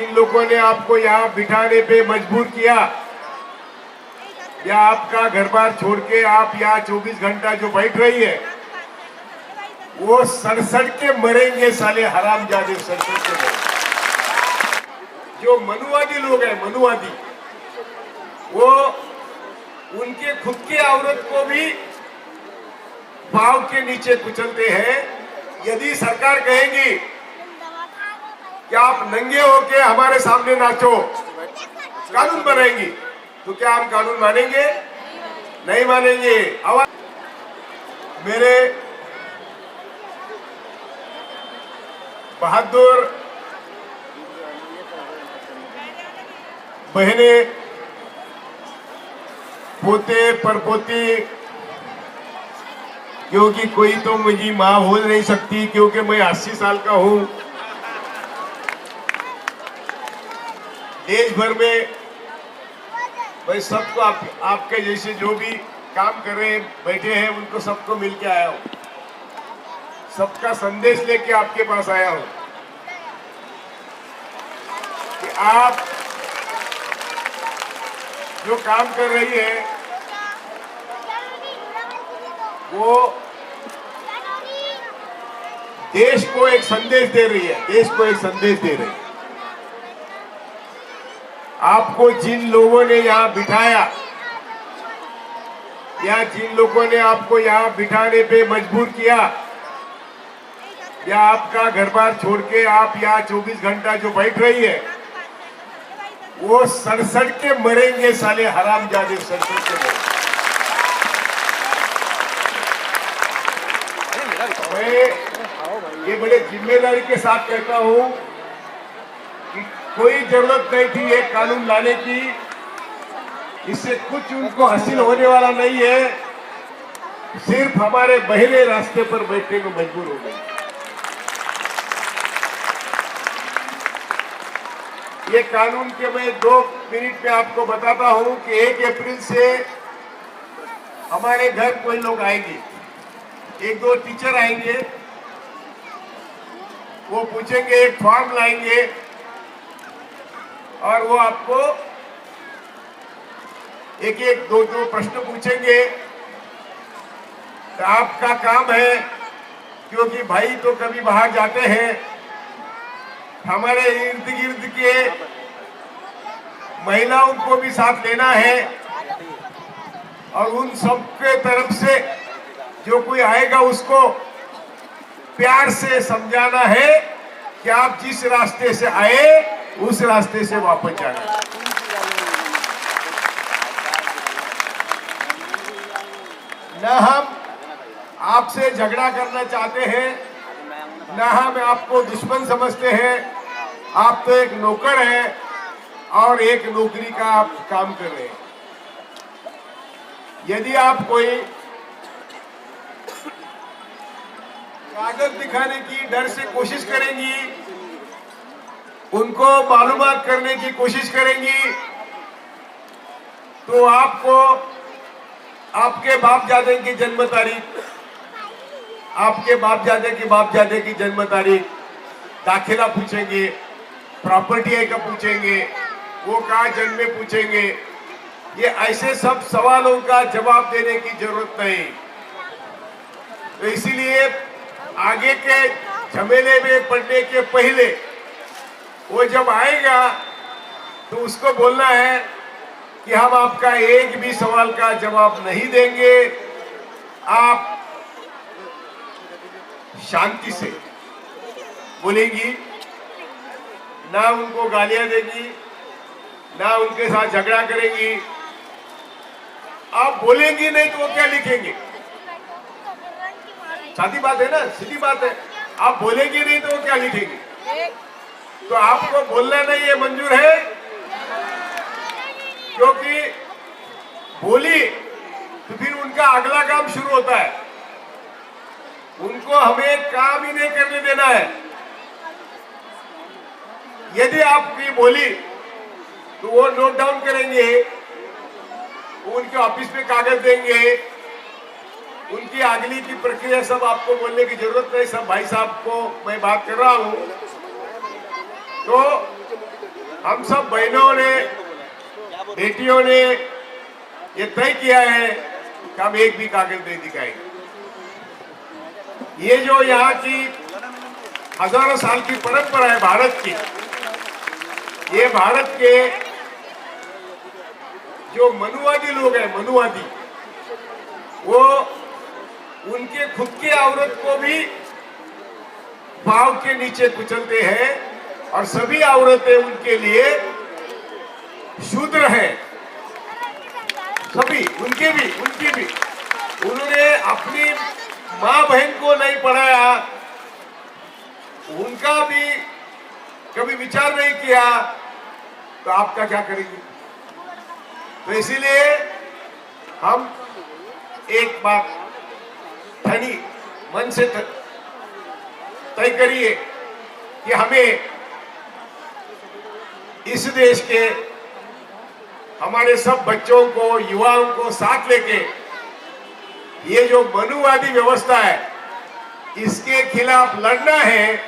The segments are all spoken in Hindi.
जिन लोगों ने आपको यहाँ बिठाने पे मजबूर किया या आपका घर बार छोड़ के आप यहाँ 24 घंटा जो बैठ रही है, वो सड़सड़ के मरेंगे साले हरामजादे, सड़सड़ के मरेंगे। जो मनुवादी लोग हैं, मनुवादी, वो उनके खुद के औरत को भी पांव के नीचे कुचलते हैं। यदि सरकार कहेगी कि आप नंगे होके हमारे सामने नाचो, कानून बनाएंगी, तो क्या हम कानून मानेंगे? नहीं मानेंगे। मेरे बहादुर बहने, पोते परपोती, क्योंकि कोई तो मुझे माँ बोल नहीं सकती, क्योंकि मैं 80 साल का हूं। देश भर में मैं सबको आपके जैसे जो भी काम कर रहे हैं, बैठे हैं, उनको सबको मिलके आया हूं, सबका संदेश लेके आपके पास आया हूं कि आप जो काम कर रही है वो देश को एक संदेश दे रही है, देश को एक संदेश दे रही है। आपको जिन लोगों ने यहाँ बिठाया या जिन लोगों ने आपको यहाँ बिठाने पे मजबूर किया या आपका घर बार छोड़ के आप यहाँ 24 घंटा जो बैठ रही है, वो सड़सड़ के मरेंगे साले हरामजादे, सड़सड़ के मरेंगे। मैं ये बड़े जिम्मेदारी के साथ कहता हूं कि कोई जरूरत नहीं थी ये कानून लाने की, इससे कुछ उनको हासिल होने वाला नहीं है, सिर्फ हमारे बहरे रास्ते पर बैठने में मजबूर हो गए। ये कानून के मैं 2 मिनट में आपको बताता हूं कि 1 अप्रैल से हमारे घर कोई लोग आएंगे, 1-2 टीचर आएंगे, वो पूछेंगे, एक फॉर्म लाएंगे और वो आपको एक 2 प्रश्न पूछेंगे। तो आपका काम है, क्योंकि भाई तो कभी बाहर जाते हैं, हमारे इर्द गिर्द के महिलाओं को भी साथ लेना है और उन सबके तरफ से जो कोई आएगा उसको प्यार से समझाना है कि आप जिस रास्ते से आए उस रास्ते से वापस जाना। न हम आपसे झगड़ा करना चाहते हैं, न हम आपको दुश्मन समझते हैं। आप तो एक नौकर हैं और एक नौकरी का आप काम कर रहे हैं। यदि आप कोई कागज दिखाने की डर से कोशिश करेंगी, उनको मालूमात करने की कोशिश करेंगी, तो आपको आपके बाप जादे की जन्म तारीख, आपके बाप जादे की जन्म तारीख, दाखिला पूछेंगे, प्रॉपर्टी है का पूछेंगे, वो कहाँ जन्मे पूछेंगे। ये ऐसे सब सवालों का जवाब देने की जरूरत नहीं। तो इसीलिए आगे के झमेले में पड़ने के पहले वो जब आएगा तो उसको बोलना है कि हम आपका एक भी सवाल का जवाब नहीं देंगे, आप शांति से बोलेंगी, ना उनको गालियां देगी, ना उनके साथ झगड़ा करेंगी। आप बोलेंगी नहीं तो वो क्या लिखेंगे? सादी बात है ना, सीधी बात है। आप बोलेंगी नहीं तो वो क्या लिखेंगे? तो आपको बोलना नहीं है मंजूर है, क्योंकि बोली तो फिर उनका अगला काम शुरू होता है। उनको हमें काम ही नहीं करने देना है। यदि आपकी बोली तो वो नोट डाउन करेंगे, वो उनके ऑफिस में कागज देंगे, उनकी अगली की प्रक्रिया सब आपको बोलने की जरूरत नहीं। सब भाई साहब को मैं बात कर रहा हूं। तो हम सब बहनों ने, बेटियों ने ये तय किया है कि हम एक भी कागज नहीं दिखाएंगे। ये जो यहाँ की हजारों साल की परंपरा है भारत की, ये भारत के जो मनुवादी लोग हैं, मनुवादी, वो उनके खुद के औरत को भी पांव के नीचे कुचलते हैं और सभी औरतें उनके लिए शूद्र हैं। सभी उनके भी उन्होंने अपनी माँ बहन को नहीं पढ़ाया, उनका भी कभी विचार नहीं किया, तो आपका क्या करेंगे? तो इसीलिए हम एक बात ठनी मन से तय करिए कि हमें इस देश के हमारे सब बच्चों को, युवाओं को साथ लेके ये जो मनुवादी व्यवस्था है इसके खिलाफ लड़ना है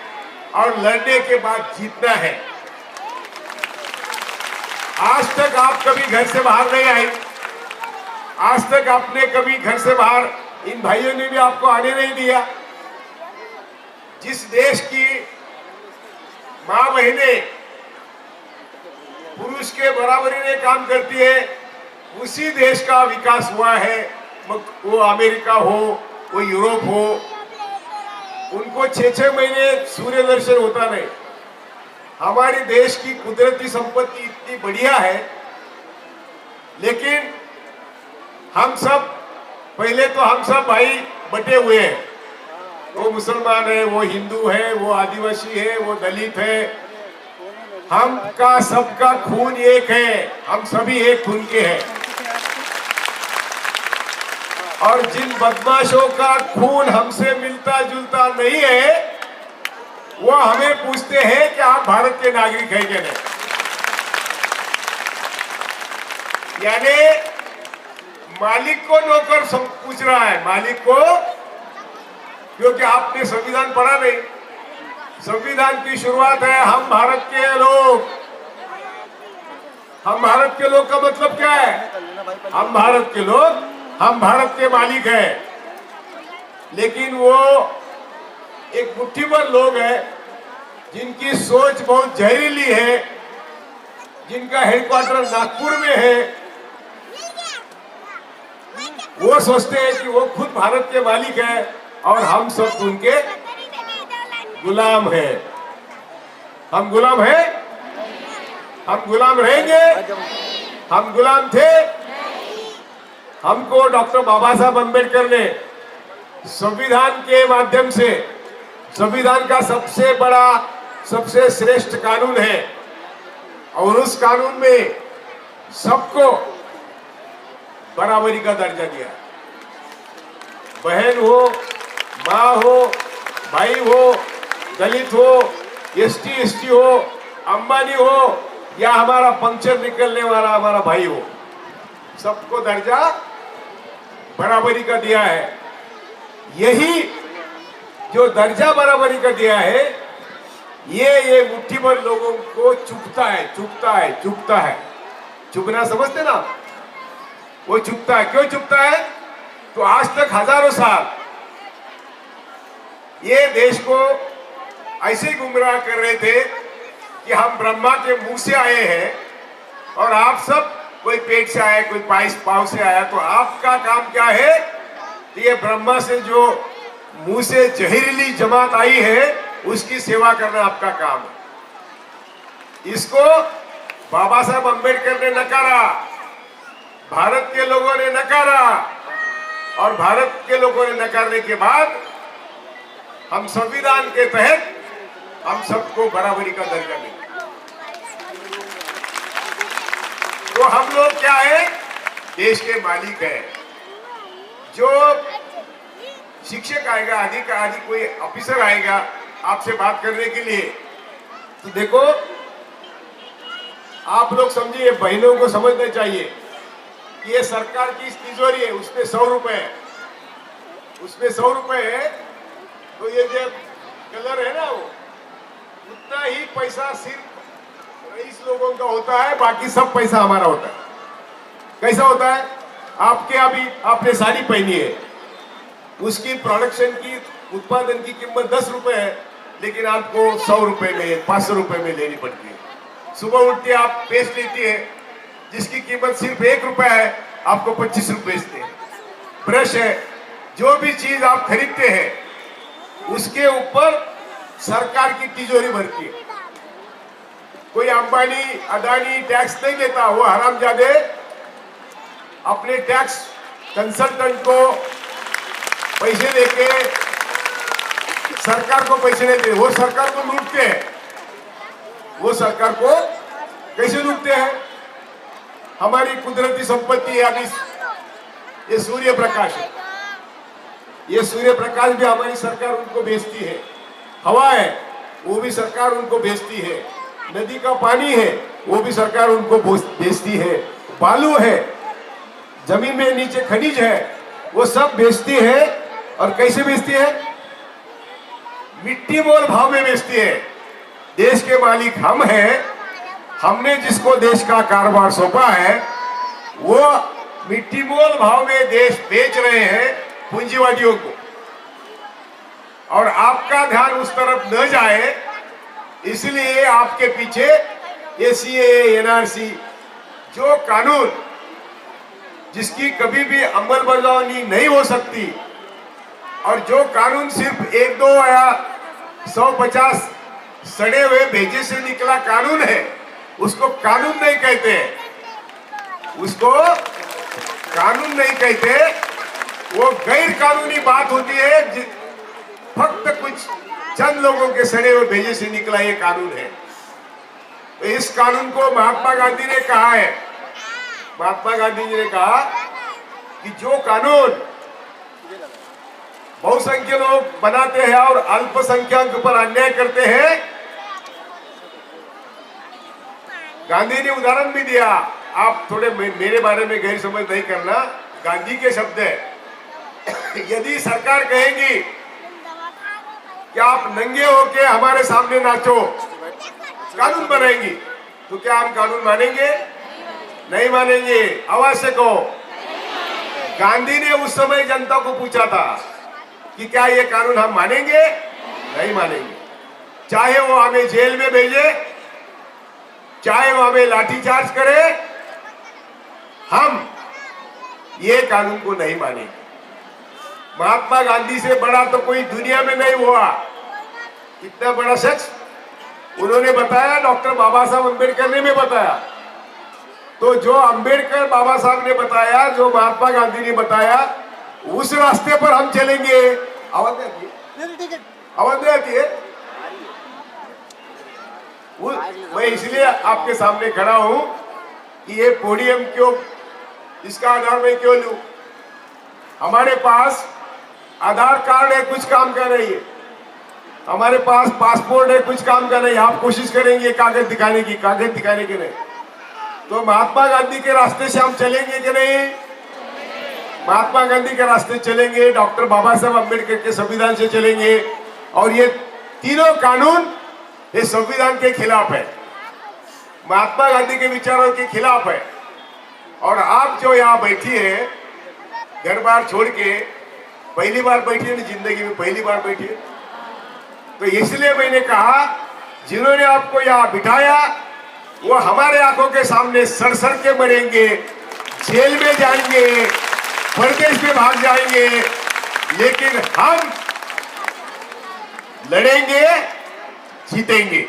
और लड़ने के बाद जीतना है। आज तक आप कभी घर से बाहर नहीं आए, आज तक आपने कभी घर से बाहर, इन भाइयों ने भी आपको आने नहीं दिया। जिस देश की मां बहनें पुरुष के बराबरी में काम करती है, उसी देश का विकास हुआ है। वो अमेरिका हो, वो यूरोप हो, उनको 6-6 महीने सूर्य दर्शन होता नहीं। हमारे देश की कुदरती संपत्ति इतनी बढ़िया है, लेकिन हम सब, पहले तो हम सब भाई बटे हुए हैं। वो मुसलमान है, वो हिंदू है, वो आदिवासी है, वो दलित है, हम का सबका खून एक है, हम सभी एक खून के हैं। और जिन बदमाशों का खून हमसे मिलता जुलता नहीं है, वो हमें पूछते हैं कि आप भारत के नागरिक हैं कि नहीं। यानी मालिक को नौकर पूछ रहा है, मालिक को, क्योंकि आपने संविधान पढ़ा नहीं। संविधान की शुरुआत है हम भारत के लोग। हम भारत के लोग का मतलब क्या है? हम भारत के लोग, हम भारत के मालिक हैं। लेकिन वो एक मुट्ठी भर लोग हैं जिनकी सोच बहुत जहरीली है, जिनका हेडक्वार्टर नागपुर में है। वो सोचते हैं कि वो खुद भारत के मालिक हैं और हम सब उनके गुलाम हैं। हम गुलाम हैं? हम गुलाम रहेंगे? हम गुलाम थे? हमको डॉक्टर बाबा साहब अम्बेडकर ने संविधान के माध्यम से, संविधान का सबसे बड़ा, सबसे श्रेष्ठ कानून है, और उस कानून में सबको बराबरी का दर्जा दिया। बहन हो, माँ हो, भाई हो, दलित हो, एसटी हो, अंबानी हो, या हमारा पंक्चर निकलने वाला हमारा भाई हो, सबको दर्जा बराबरी का दिया है। यही जो दर्जा बराबरी का दिया है, ये मुट्ठी भर लोगों को चुभता है। चुभना समझते ना? वो चुभता है। क्यों चुभता है? तो आज तक हजारों साल ये देश को ऐसे गुमराह कर रहे थे कि हम ब्रह्मा के मुंह से आए हैं, और आप सब, कोई पेट से आया, कोई पाँव से आया, तो आपका काम क्या है? ये ब्रह्मा से जो मुंह से जहरीली जमात आई है, उसकी सेवा करना आपका काम है। इसको बाबा साहब अम्बेडकर ने नकारा, भारत के लोगों ने नकारा, और भारत के लोगों ने नकारने के बाद हम संविधान के तहत हम सबको बराबरी का दर्जा मिला। तो हम लोग क्या है? देश के मालिक है। जो शिक्षक आएगा, अधिकारी, कोई ऑफिसर आएगा आपसे बात करने के लिए, तो देखो, आप लोग समझिए, बहनों को समझना चाहिए कि ये सरकार की तिजोरी है, उसमें 100 रुपए है, उसमें 100 रुपए है, तो ये जो कलर है ना, वो उतना ही पैसा सिर्फ 23 लोगों का होता है, बाकी सब पैसा हमारा होता है। कैसा होता है? आपके अभी आपने साड़ी पहनी है, उसकी प्रोडक्शन की उत्पादन की कीमत 10 रुपए है, लेकिन आपको 100 रुपए में 500 रुपए में लेनी पड़ती है। सुबह उठते आप पेस्ट लेती है, जिसकी कीमत सिर्फ 1 रुपया है, आपको 25 रुपए बेचते हैं। ब्रश है, जो भी चीज आप खरीदते हैं उसके ऊपर सरकार की तिजोरी भरती है। कोई अंबानी अदानी टैक्स नहीं देता, वो हरामजादे अपने टैक्स कंसल्टेंट को पैसे देके सरकार को पैसे नहीं देते, वो सरकार को लूटते हैं। वो सरकार को कैसे लूटते हैं? हमारी कुदरती संपत्ति है, अभी ये सूर्य प्रकाश है, ये सूर्य प्रकाश भी हमारी सरकार उनको भेजती है। हवा है, वो भी सरकार उनको भेजती है। नदी का पानी है, वो भी सरकार उनको भेजती है। बालू है, जमीन में नीचे खनिज है, वो सब बेचती है। और कैसे बेचती है? मिट्टी मोल भाव में बेचती है। देश के मालिक हम हैं, हमने जिसको देश का कारोबार सौंपा है, वो मिट्टी मोल भाव में देश बेच रहे हैं पूंजीवादियों को। और आपका ध्यान उस तरफ न जाए, इसलिए आपके पीछे ये सीएए, एनआरसी, जो कानून जिसकी कभी भी अमलबजावनी नहीं हो सकती, और जो कानून सिर्फ 1-2 या 150 सड़े हुए भेजे से निकला कानून है, उसको कानून नहीं कहते, उसको कानून नहीं कहते। वो गैर कानूनी बात होती है, फक्त कुछ चंद लोगों के सड़े हुए भेजे से निकला ये कानून है। तो इस कानून को महात्मा गांधी ने कहा है, महात्मा गांधी जी ने कहा कि जो कानून बहुसंख्यक लोग बनाते हैं और अल्पसंख्यक पर अन्याय करते हैं, गांधी ने उदाहरण भी दिया। आप थोड़े मेरे बारे में गैर समझ नहीं करना, गांधी के शब्द है। यदि सरकार कहेगी कि आप नंगे होके हमारे सामने नाचो, कानून बनाएंगी, तो क्या हम कानून मानेंगे? नहीं मानेंगे। आवश्यक हो, गांधी ने उस समय जनता को पूछा था कि क्या ये कानून हम मानेंगे? नहीं मानेंगे। चाहे वो हमें जेल में भेजे, चाहे वो हमें लाठीचार्ज करे, हम ये कानून को नहीं मानेंगे। महात्मा गांधी से बड़ा तो कोई दुनिया में नहीं हुआ। इतना बड़ा शख्स, उन्होंने बताया, डॉक्टर बाबा साहब अम्बेडकर ने भी बताया। तो जो अम्बेडकर बाबा साहब ने बताया, जो महात्मा गांधी ने बताया, उस रास्ते पर हम चलेंगे। आवाज आती है? आवाज नहीं आती है? मैं इसलिए आपके सामने खड़ा हूं कि ये पोडियम क्यों, इसका आधार मैं क्यों लूं? हमारे पास आधार कार्ड है, कुछ काम का नहीं है। हमारे पास पासपोर्ट है, कुछ काम का नहीं। आप कोशिश करेंगे कागज दिखाने की, कागज दिखाने के नहीं। तो महात्मा गांधी के रास्ते से हम चलेंगे कि नहीं? महात्मा गांधी के रास्ते चलेंगे, डॉक्टर बाबा साहब अम्बेडकर के संविधान से चलेंगे। और ये तीनों कानून ये संविधान के खिलाफ है, महात्मा गांधी के विचारों के खिलाफ है। और आप जो यहाँ बैठी है, घर बार छोड़ के, पहली बार बैठी है ना, जिंदगी में पहली बार बैठी है, तो इसलिए मैंने कहा, जिन्होंने आपको यहाँ बिठाया वो हमारे आंखों के सामने सड़ के मरेंगे, जेल में जाएंगे, परदेश में भाग जाएंगे, लेकिन हम लड़ेंगे, जीतेंगे।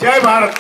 जय भारत।